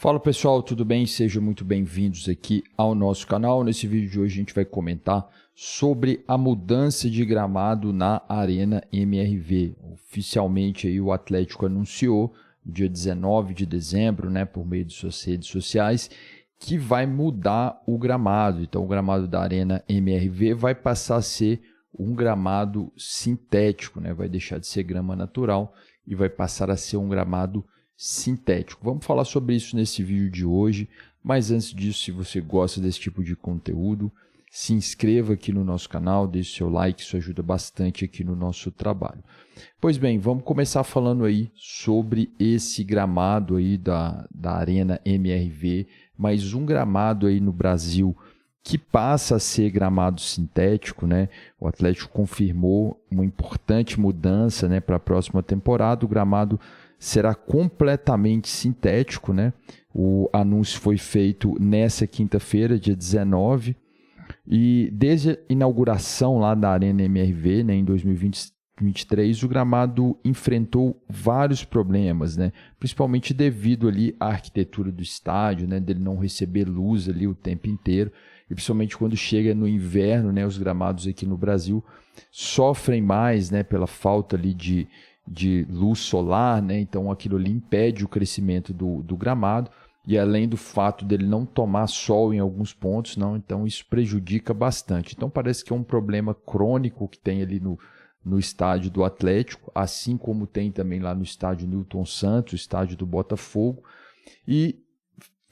Fala pessoal, tudo bem? Sejam muito bem-vindos aqui ao nosso canal. Nesse vídeo de hoje a gente vai comentar sobre a mudança de gramado na Arena MRV. Oficialmente aí o Atlético anunciou no dia 19 de dezembro, por meio de suas redes sociais, que vai mudar o gramado. Então o gramado da Arena MRV vai passar a ser um gramado sintético, vai deixar de ser grama natural e vai passar a ser um gramado sintético. Vamos falar sobre isso nesse vídeo de hoje, mas antes disso, se você gosta desse tipo de conteúdo, se inscreva aqui no nosso canal, deixe seu like, isso ajuda bastante aqui no nosso trabalho. Pois bem, vamos começar falando aí sobre esse gramado aí da Arena MRV, mais um gramado aí no Brasil que passa a ser gramado sintético, O Atlético confirmou uma importante mudança, para a próxima temporada. O gramado será completamente sintético, O anúncio foi feito nessa quinta-feira, dia 19, e desde a inauguração lá da Arena MRV, em 2023, o gramado enfrentou vários problemas, Principalmente devido ali à arquitetura do estádio, dele não receber luz ali o tempo inteiro, e principalmente quando chega no inverno, os gramados aqui no Brasil sofrem mais, pela falta ali de luz solar, Então aquilo ali impede o crescimento do gramado, e além do fato dele não tomar sol em alguns pontos, então isso prejudica bastante. Então parece que é um problema crônico que tem ali no estádio do Atlético, assim como tem também lá no estádio Newton Santos, o estádio do Botafogo, e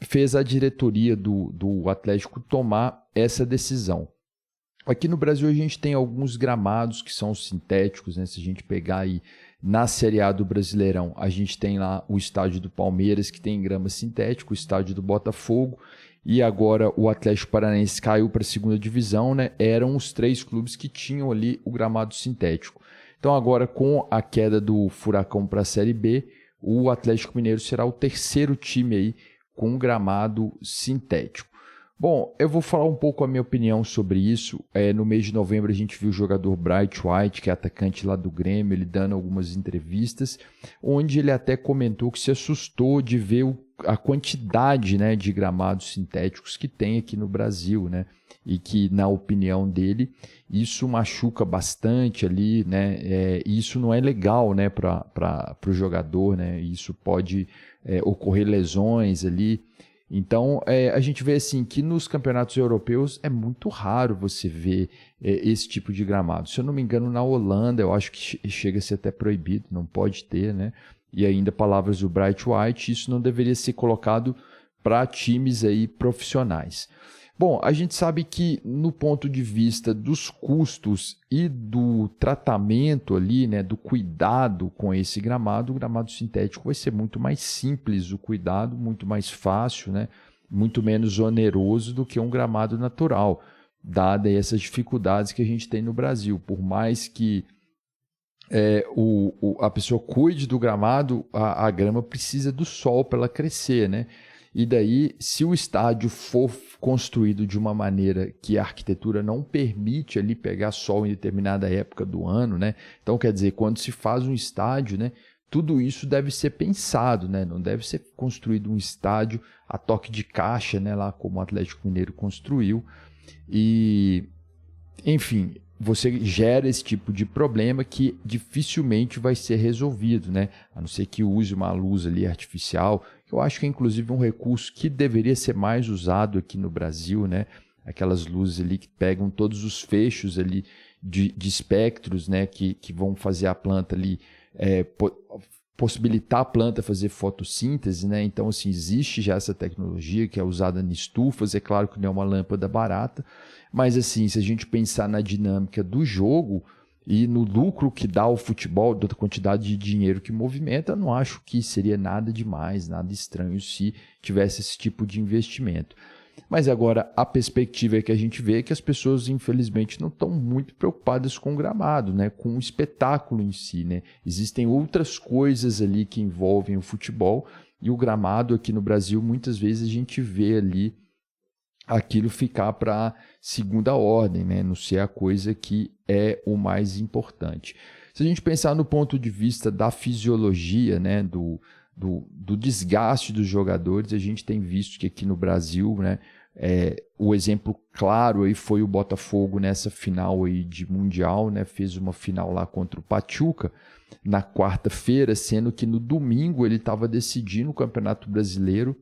fez a diretoria do Atlético tomar essa decisão. Aqui no Brasil a gente tem alguns gramados que são sintéticos, Se a gente pegar aí na Série A do Brasileirão, a gente tem lá o estádio do Palmeiras, que tem grama sintética, o estádio do Botafogo, e agora o Atlético Paranaense caiu para a segunda divisão, Eram os 3 clubes que tinham ali o gramado sintético. Então agora, com a queda do Furacão para a Série B, o Atlético Mineiro será o terceiro time aí com gramado sintético. Bom, eu vou falar um pouco a minha opinião sobre isso. No mês de novembro a gente viu o jogador Bright White, que é atacante lá do Grêmio, ele dando algumas entrevistas, onde ele até comentou que se assustou de ver a quantidade, de gramados sintéticos que tem aqui no Brasil, E que, na opinião dele, isso machuca bastante ali, E isso não é legal, para o jogador, Isso pode ocorrer lesões ali. Então, a gente vê assim que nos campeonatos europeus é muito raro você ver esse tipo de gramado. Se eu não me engano, na Holanda, eu acho que chega a ser até proibido, não pode ter, E ainda, palavras do Bright White, isso não deveria ser colocado para times aí profissionais. Bom, a gente sabe que no ponto de vista dos custos e do tratamento ali, do cuidado com esse gramado, o gramado sintético vai ser muito mais simples o cuidado, muito mais fácil, muito menos oneroso do que um gramado natural, dadas essas dificuldades que a gente tem no Brasil. Por mais que a pessoa cuide do gramado, a grama precisa do sol para ela crescer, E daí, se o estádio for construído de uma maneira que a arquitetura não permite ali pegar sol em determinada época do ano, Então, quer dizer, quando se faz um estádio, tudo isso deve ser pensado, Não deve ser construído um estádio a toque de caixa, lá como o Atlético Mineiro construiu. E, enfim, você gera esse tipo de problema que dificilmente vai ser resolvido, A não ser que use uma luz ali artificial. Eu acho que é inclusive um recurso que deveria ser mais usado aqui no Brasil, Aquelas luzes ali que pegam todos os fechos ali de espectros, que vão fazer a planta ali, possibilitar a planta fazer fotossíntese, Então, assim, existe já essa tecnologia que é usada em estufas, é claro que não é uma lâmpada barata, mas assim, se a gente pensar na dinâmica do jogo e no lucro que dá o futebol, da quantidade de dinheiro que movimenta, eu não acho que seria nada demais, nada estranho se tivesse esse tipo de investimento. Mas agora a perspectiva que a gente vê é que as pessoas, infelizmente, não estão muito preocupadas com o gramado, com o espetáculo em si, Existem outras coisas ali que envolvem o futebol, e o gramado aqui no Brasil, muitas vezes a gente vê ali aquilo ficar para segunda ordem, não ser a coisa que é o mais importante. Se a gente pensar no ponto de vista da fisiologia, do desgaste dos jogadores. A gente tem visto que aqui no Brasil, né, o exemplo claro aí foi o Botafogo nessa final aí de Mundial, né, fez uma final lá contra o Pachuca na quarta-feira, sendo que no domingo ele estava decidindo o Campeonato Brasileiro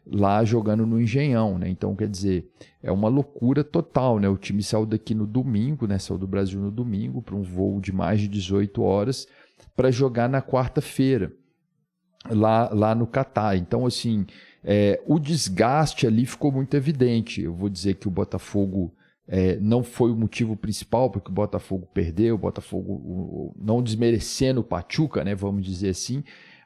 lá jogando no Engenhão, né? Então, quer dizer, é uma loucura total, né? O time saiu daqui no domingo, né? Saiu do Brasil no domingo para um voo de mais de 18 horas para jogar na quarta-feira lá no Catar. Então, assim, o desgaste ali ficou muito evidente. Eu vou dizer que o Botafogo não foi o motivo principal porque o Botafogo perdeu, o Botafogo não desmerecendo o Pachuca, né? Vamos dizer assim.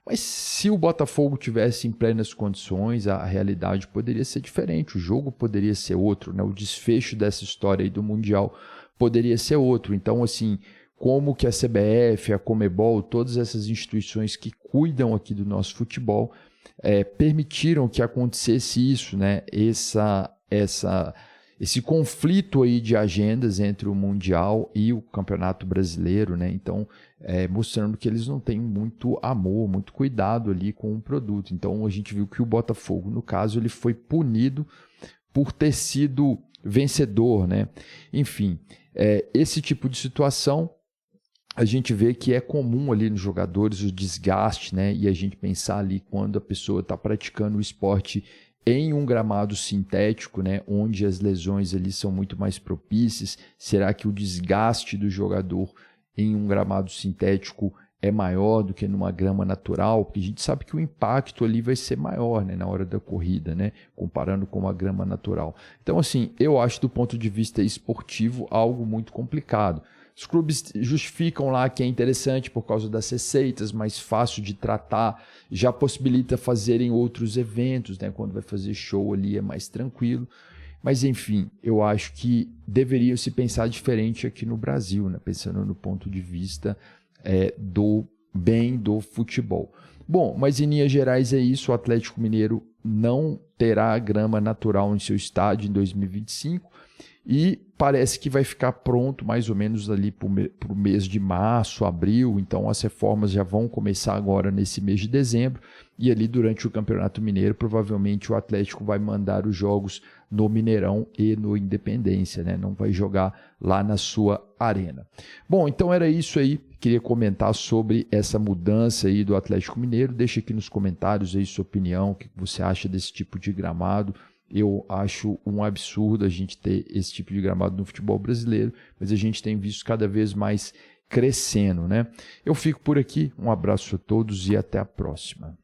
Mas se o Botafogo tivesse em plenas condições, a realidade poderia ser diferente, o jogo poderia ser outro, né? O desfecho dessa história aí do Mundial poderia ser outro. Então, assim, como que a CBF, a Conmebol, todas essas instituições que cuidam aqui do nosso futebol permitiram que acontecesse isso, né? Esse conflito aí de agendas entre o Mundial e o Campeonato Brasileiro, né? Então, mostrando que eles não têm muito amor, muito cuidado ali com o produto. Então, a gente viu que o Botafogo, no caso, ele foi punido por ter sido vencedor, né? Enfim, esse tipo de situação a gente vê que é comum ali nos jogadores o desgaste, né? E a gente pensar ali quando a pessoa está praticando o esporte em um gramado sintético, né, onde as lesões ali são muito mais propícias. Será que o desgaste do jogador em um gramado sintético é maior do que numa grama natural? Porque a gente sabe que o impacto ali vai ser maior, né, na hora da corrida, né, comparando com a grama natural. Então, assim, eu acho do ponto de vista esportivo algo muito complicado. Os clubes justificam lá que é interessante por causa das receitas, mais fácil de tratar, já possibilita fazerem outros eventos, né? Quando vai fazer show ali é mais tranquilo. Mas, enfim, eu acho que deveria se pensar diferente aqui no Brasil, né? Pensando no ponto de vista do bem do futebol. Bom, mas em linhas gerais é isso. O Atlético Mineiro não terá grama natural em seu estádio em 2025. E parece que vai ficar pronto mais ou menos ali para o mês de março, abril. Então as reformas já vão começar agora nesse mês de dezembro. E ali durante o Campeonato Mineiro, provavelmente o Atlético vai mandar os jogos no Mineirão e no Independência, né? Não vai jogar lá na sua arena. Bom, então era isso aí. Queria comentar sobre essa mudança aí do Atlético Mineiro. Deixa aqui nos comentários aí sua opinião, o que você acha desse tipo de gramado. Eu acho um absurdo a gente ter esse tipo de gramado no futebol brasileiro, mas a gente tem visto cada vez mais crescendo, né? Eu fico por aqui, um abraço a todos e até a próxima.